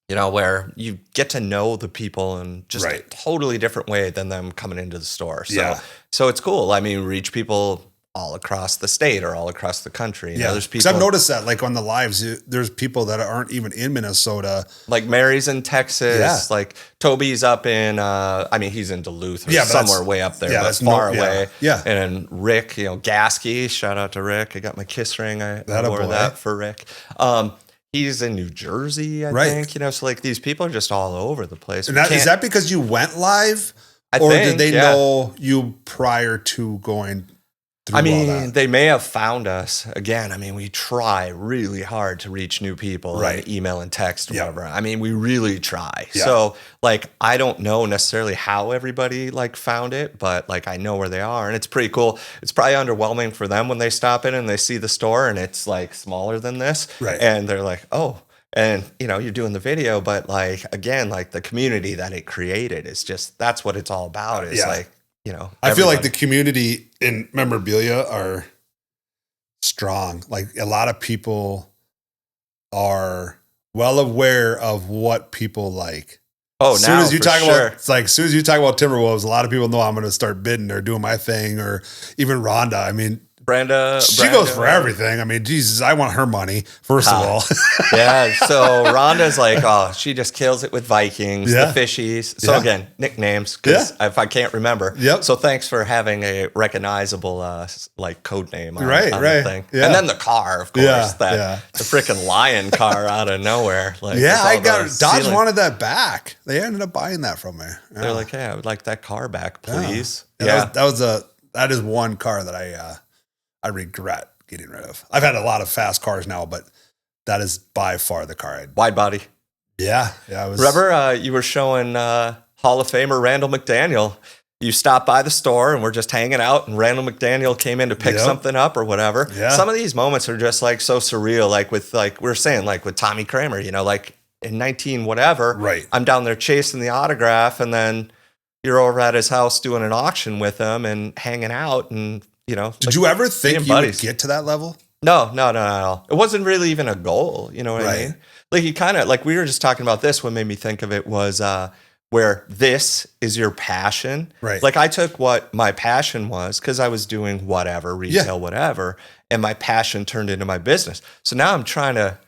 You know, where you get to know the people in just a totally different way than them coming into the store. So, so it's cool. I mean, we reach people all across the state or all across the country. You know, there's Because people. I've noticed that, like on the lives, there's people that aren't even in Minnesota. Like Mary's in Texas. Yeah. Like Toby's up in, I mean, he's in Duluth or Yeah, but somewhere way up there. yeah, That's that's far no- away. yeah. And Rick, you know, Gasky, shout out to Rick. I got my kiss ring. I That a wore boy. that for Rick. He's in New Jersey, I Right. think. You know, so like these people are just all over the place. And We is can't- that because you went live? I Or think, did they yeah. know you prior to going through I all mean, that? they may have found us. Again, I mean, we try really hard to reach new people, Right. and email and text, or Yeah. whatever. I mean, we really try. Yeah. So, like, I don't know necessarily how everybody like found it, but like, I know where they are, and it's pretty cool. It's probably underwhelming for them when they stop in and they see the store and it's like smaller than this, Right. and they're like, oh. And you know, you're doing the video, but like again, like the community that it created is just that's what it's all about. Is Yeah. like, you know, I feel like everybody. the community in memorabilia are strong. Like a lot of people are well aware of what people like. Oh, As soon now as you for talk sure. about, it's like as soon as you talk about Timberwolves, a lot of people know I'm going to start bidding or doing my thing, or even Rhonda. I mean, she goes for everything. I mean, Jesus, I want her money first of all. Yeah, so Rhonda's like, oh, she just kills it with Vikings, Yeah. the fishies. So Yeah. again, nicknames, because if I can't remember. Yep. So thanks for having a recognizable like code name on, Right, on right. the thing. Yeah. And then the car, of course, Yeah, that yeah. the freaking lion car out of nowhere. Like, Yeah, with I all got the Dodge ceiling- wanted that back. They ended up buying that from me. Yeah. They're like, hey, I would like that car back, please. Yeah, that is one car that I regret getting rid of. I've had a lot of fast cars now, but that is by far the car I'd. Wide body. Yeah, I was. Remember, you were showing Hall of Famer Randall McDaniel. You stopped by the store and we're just hanging out, and Randall McDaniel came in to pick Yep. something up or whatever. Yeah. Some of these moments are just like so surreal, like with like we were saying, like with Tommy Kramer, you know, like in 19 whatever, Right. I'm down there chasing the autograph, and then you're over at his house doing an auction with him and hanging out, and you know. Did you ever think being you would buddies. get to that level? No. It wasn't really even a goal. You know what I Right. mean? Like you kind of like we were just talking about this. What made me think of it was where this is your passion. Right. Like I took what my passion was because I was doing whatever, retail, whatever, and my passion turned into my business. So now I'm trying to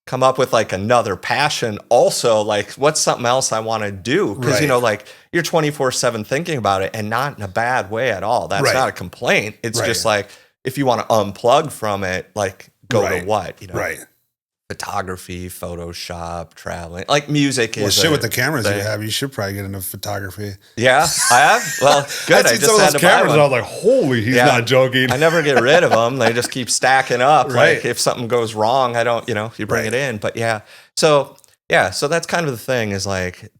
come up with like another passion also, like what's something else I want to do, because Right. you know, like you're 24/7 thinking about it, and not in a bad way at all. That's Right. not a complaint. It's Right. just like if you want to unplug from it, like go to Right. what, you know, Right. photography, Photoshop, traveling, like music is Well, shit, a with the cameras thing. you have, you should probably get into photography. Yeah, I have. Well, good. I seen just some of had those to buy cameras, one. and I was like, "Holy, he's Yeah. not joking." I never get rid of them. They just keep stacking up. Right. Like if something goes wrong, I don't, you know, you bring Right. it in. But yeah. So that's kind of the thing is like,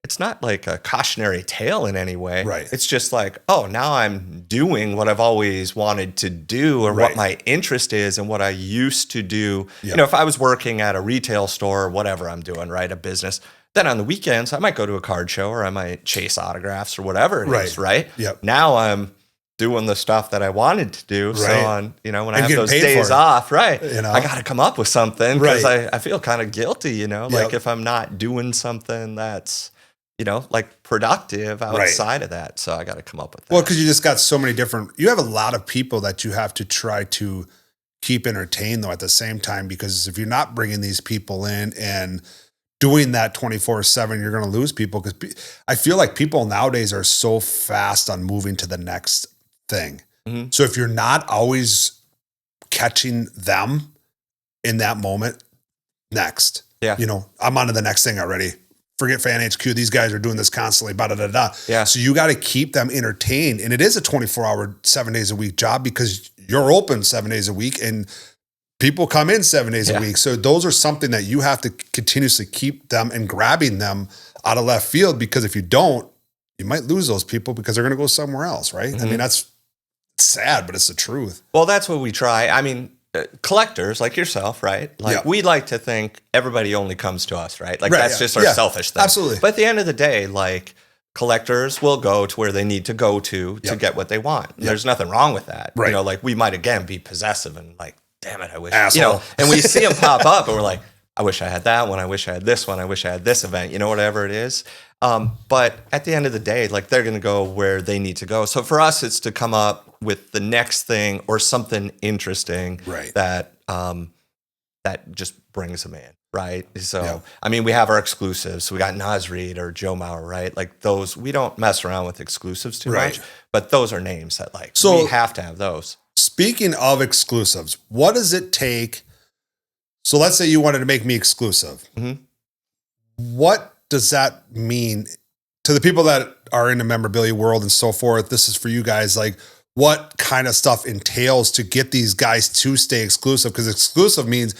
it's not like a cautionary tale in any way. Right. It's just like, oh, now I'm doing what I've always wanted to do, or Right. what my interest is and what I used to do. Yeah. You know, if I was working at a retail store or whatever I'm doing, right, a business, then on the weekends I might go to a card show or I might chase autographs or whatever it is, right? Yep. Now I'm doing the stuff that I wanted to do. So Right. on, you know, when I And have getting those paid days for it. off, right? You know? I got to come up with something because Right. I feel kind of guilty, you know, Yep. like if I'm not doing something that's, you know, like productive outside of that. So I got to come up with that. Well, because you just got so many different. You have a lot of people that you have to try to keep entertained though at the same time, because if you're not bringing these people in and doing that 24/7, you're going to lose people. Because I feel like people nowadays are so fast on moving to the next thing. Mhm. So if you're not always catching them in that moment, next, Yeah. you know, I'm on to the next thing already. Forget Fan HQ. These guys are doing this constantly. Yeah. So you got to keep them entertained. And it is a 24-hour, 7 days a week job because you're open 7 days a week and people come in 7 days Yeah. a week. So those are something that you have to continuously keep them and grabbing them out of left field, because if you don't, you might lose those people because they're going to go somewhere else, right? I Mhm. mean, that's sad, but it's the truth. Well, that's what we try. I mean, collectors like yourself, right? Like Yeah. we like to think everybody only comes to us, right? Like Right, that's yeah. just our Yeah, selfish thing. absolutely. But at the end of the day, like collectors will go to where they need to go to Yep. get what they want. Yep. There's nothing wrong with that. Right. You know, like we might again be possessive and like, damn it, I wish, Asshole. you know, and we see them pop up and we're like, I wish I had that one. I wish I had this one. I wish I had this event, whatever it is. But at the end of the day, like they're going to go where they need to go. So for us, it's to come up with the next thing or something interesting Right. that just brings them in. Right. So, Yeah. I mean, we have our exclusives. So we got Nas Reed or Joe Mauer, right? Like those, we don't mess around with exclusives too Right. much, but those are names that like, So- we have to have those. Speaking of exclusives, what does it take? So let's say you wanted to make me exclusive. Mhm. What does that mean to the people that are in the memorabilia world and so forth? This is for you guys. Like, what kind of stuff entails to get these guys to stay exclusive? Because exclusive means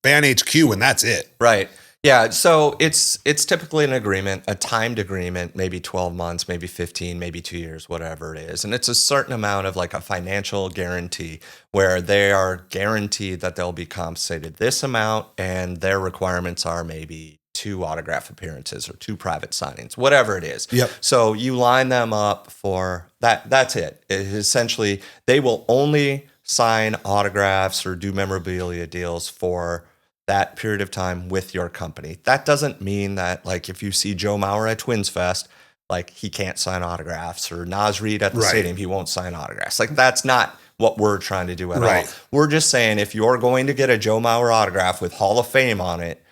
Fan HQ and that's it. Right. Yeah. So it's typically an agreement, a timed agreement, maybe 12 months, maybe 15, maybe 2 years, whatever it is. And it's a certain amount of like a financial guarantee where they are guaranteed that they'll be compensated this amount and their requirements are maybe 2 autograph appearances or 2 private signings, whatever it is. Yep. So you line them up for that. That's it. Essentially, they will only sign autographs or do memorabilia deals for that period of time with your company. That doesn't mean that like if you see Joe Mauer at Twins Fest, like he can't sign autographs, or Nas Reed at the Right. stadium, he won't sign autographs. Like that's not what we're trying to do at Right. all. We're just saying if you're going to get a Joe Mauer autograph with Hall of Fame on it,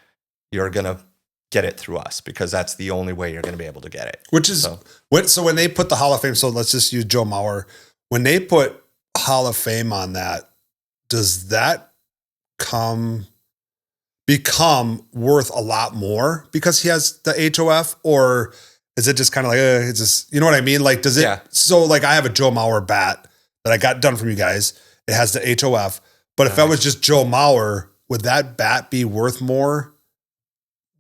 you're going to get it through us because that's the only way you're going to be able to get it. Which is So- when they put the Hall of Fame, so let's just use Joe Mauer. When they put Hall of Fame on that, does that become worth a lot more because he has the HOF, or is it just kind of like it's just, you know what I mean? Like, does it? Yeah. So like I have a Joe Mauer bat that I got done from you guys. It has the HOF, but if that was just Joe Mauer, would that bat be worth more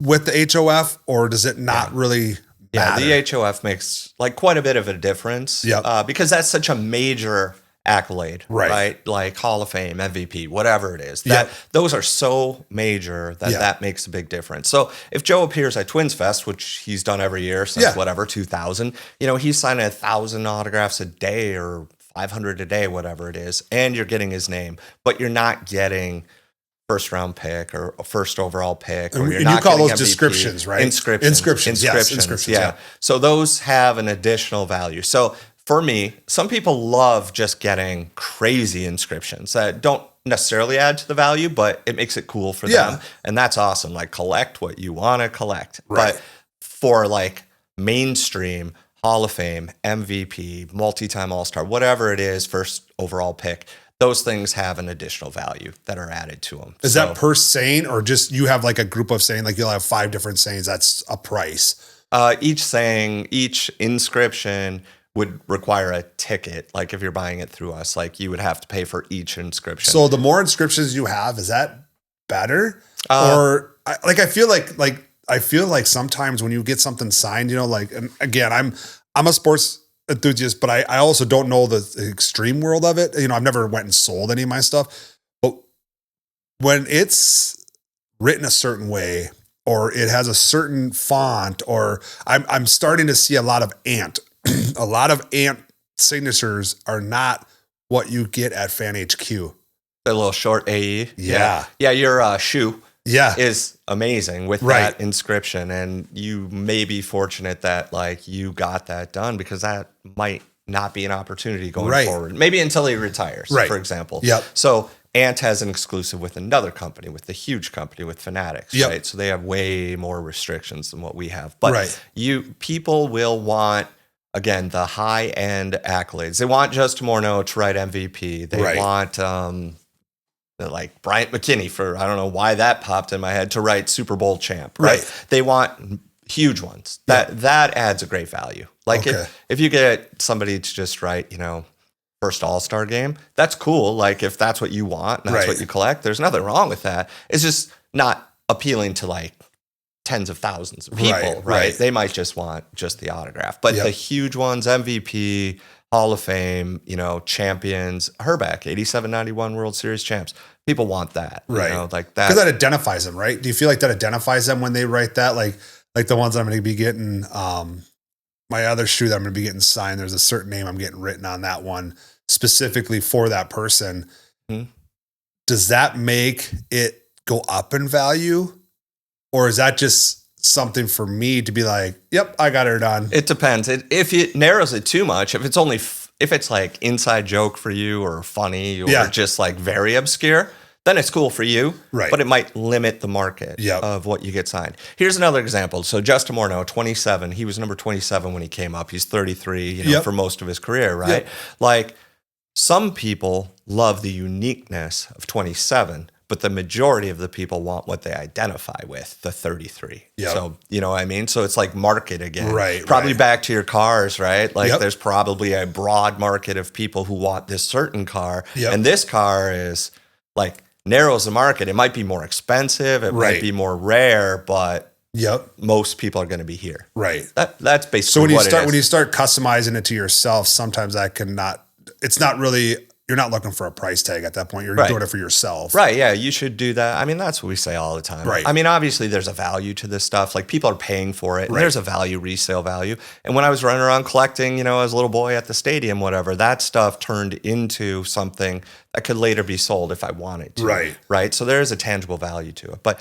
with the HOF, or does it not really? Yeah, matter? the HOF makes like quite a bit of a difference. Yep. Because that's such a major accolade, Right. right? Like Hall of Fame, MVP, whatever it is. Yep. Those are so major that Yeah. that makes a big difference. So if Joe appears at Twins Fest, which he's done every year since Yeah. whatever 2000, he's signing 1,000 autographs a day or 500 a day, whatever it is, and you're getting his name, but you're not getting first round pick or a first overall pick. Or And you're you not call getting those MVP. descriptions, right? Inscriptions. Inscriptions, yes, inscriptions, yeah. So those have an additional value. So for me, some people love just getting crazy inscriptions that don't necessarily add to the value, but it makes it cool for Yeah. them. And that's awesome. Like collect what you want to collect. Right. But for like mainstream, Hall of Fame, MVP, multi-time All-Star, whatever it is, first overall pick, those things have an additional value that are added to them. Is that per saying, or just you have like a group of saying, like you'll have 5 different sayings, that's a price? Each saying, each inscription would require a ticket. Like if you're buying it through us, like you would have to pay for each inscription. So the more inscriptions you have, is that better? I feel like sometimes when you get something signed, like, and again, I'm a sports enthusiast, but I also don't know the extreme world of it. I've never went and sold any of my stuff, but when it's written a certain way, or it has a certain font, or I'm starting to see a lot of ant. A lot of ant signatures are not what you get at Fan HQ. The little short AE. Yeah. Yeah, your shoe Yeah. is amazing with Right. that inscription. And you may be fortunate that like you got that done because that might not be an opportunity going Right. forward. Maybe until he retires, Right. for example. Yep. So Ant has an exclusive with another company, with the huge company, with Fanatics, Yep. right? So they have way more restrictions than what we have. But Right. people will want, again, the high end accolades. They want Just Morneau to write MVP. They Right. want like Bryant McKinney, for I don't know why that popped in my head, to write Super Bowl champ. Right. Right. They want huge ones. That adds a great value. Like Okay. if you get somebody to just write, first All-Star game, that's cool. Like if that's what you want and that's Right. what you collect, there's nothing wrong with that. It's just not appealing to like tens of thousands of people, Right, right? right. They might just want just the autograph. But Yep. the huge ones, MVP, Hall of Fame, champions, Herbeck, 87-91 World Series champs. People want that. Right. Like that. Because that identifies them, right? Do you feel like that identifies them when they write that? Like the ones I'm going to be getting, my other shoe that I'm going to be getting signed, there's a certain name I'm getting written on that one specifically for that person. Mhm. Does that make it go up in value? Or is that just something for me to be like, yep, I got her done? It depends. If it narrows it too much, if it's only if it's like inside joke for you or funny or just like very obscure, then it's cool for you. Right. But it might limit the market of what you get signed. Here's another example. So Justin Morneau, 27, he was number 27 when he came up. He's 33, for most of his career, right? Yep. Like some people love the uniqueness of 27. But the majority of the people want what they identify with, the 33. Yep. So, you know what I mean? So it's like market again. Right. Probably back to your cars, right? Like There's probably a broad market of people who want this certain car. Yep. And this car is like narrows the market. It might be more expensive. It might be more rare, but most people are going to be here. Right. That's basically so when you start customizing it to yourself, sometimes it's not really, you're not looking for a price tag at that point. You're doing it for yourself. Right. Yeah. You should do that. I mean, that's what we say all the time. Right. I mean, obviously there's a value to this stuff. Like people are paying for it and there's a value, resale value. And when I was running around collecting, as a little boy at the stadium, whatever, that stuff turned into something that could later be sold if I wanted to. Right. Right. So there is a tangible value to it. But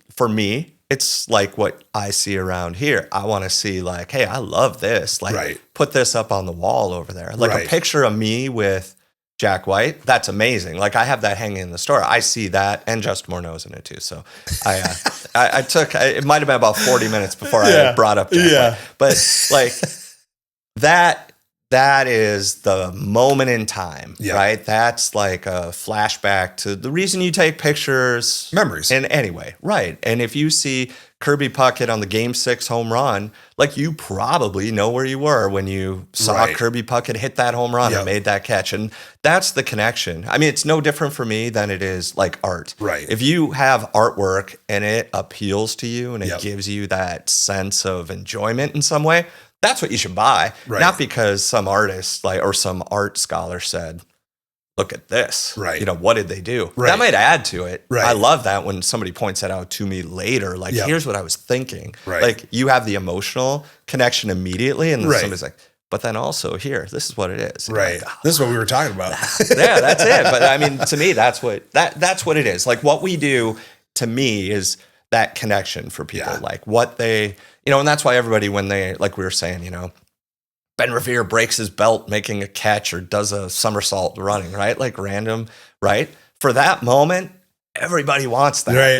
for me, it's like what I see around here. I want to see like, hey, I love this. Like put this up on the wall over there. Like a picture of me with Jack White, that's amazing. Like I have that hanging in the store. I see that, and Justin Morneau's in it too. So I took. It might have been about 40 minutes before I brought up Jack White. But like that is the moment in time, right? That's like a flashback to the reason you take pictures, memories. And anyway, right? And if you see Kirby Puckett on the Game 6 home run, like you probably know where you were when you saw Kirby Puckett hit that home run and made that catch. And that's the connection. I mean, it's no different for me than it is like art. Right. If you have artwork and it appeals to you and it gives you that sense of enjoyment in some way, that's what you should buy. Right. Not because some artist or some art scholar said, look at this. Right. What did they do? Right. That might add to it. Right. I love that when somebody points that out to me later. Like, here's what I was thinking. Right. Like, you have the emotional connection immediately. And then somebody's like, but then also here, this is what it is. And right. Like, oh, this is what we were talking about. yeah, that's it. But I mean, to me, that's what it is. Like, what we do to me is that connection for people. Like, what they, and that's why everybody, when they, like we were saying, Ben Revere breaks his belt making a catch or does a somersault running, right? Like random, right? For that moment, everybody wants that, right?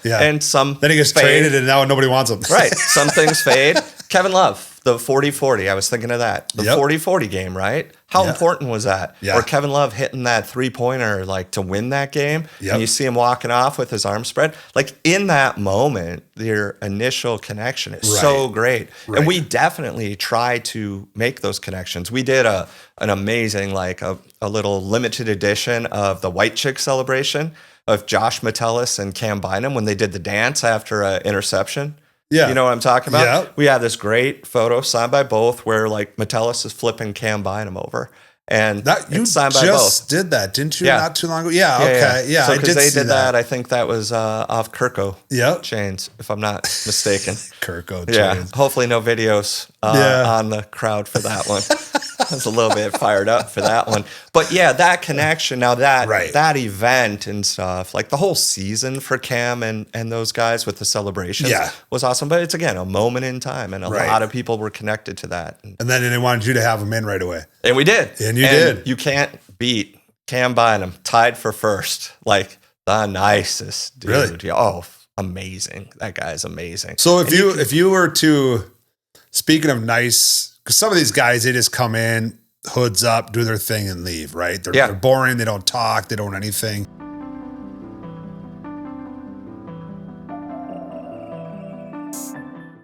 Yeah. And then he gets traded and now nobody wants him. Right. Some things fade. Kevin Love, the 40-40. I was thinking of that. The 40-40 game, right? How important was that? Yeah. Or Kevin Love hitting that three-pointer like to win that game. And you see him walking off with his arms spread. Like in that moment, your initial connection is so great. Right. And we definitely try to make those connections. We did an amazing, like a little limited edition of the White Chick celebration of Josh Metellus and Cam Bynum when they did the dance after an interception. Yeah. You know what I'm talking about? Yeah. We have this great photo signed by both where like Metellus is flipping Cam Bynum over. And that you signed by just both. did that, didn't you? Not too long ago. Yeah. Okay. Yeah. So because they did that, I think that was off Kirko chains, if I'm not mistaken. Kirko chains. Yeah. Hopefully no videos on the crowd for that one. I was a little bit fired up for that one. But yeah, that connection, now that event and stuff, like the whole season for Cam and those guys with the celebrations was awesome. But it's, again, a moment in time, and a lot of people were connected to that. And then they wanted you to have them in right away. And we did. And you did. You can't beat Cam Bynum, tied for first. Like the nicest dude. Really? Oh, amazing. That guy's amazing. So if you were to, speaking of nice, because some of these guys, they just come in, hoods up, do their thing and leave, right? They're boring. They don't talk. They don't anything.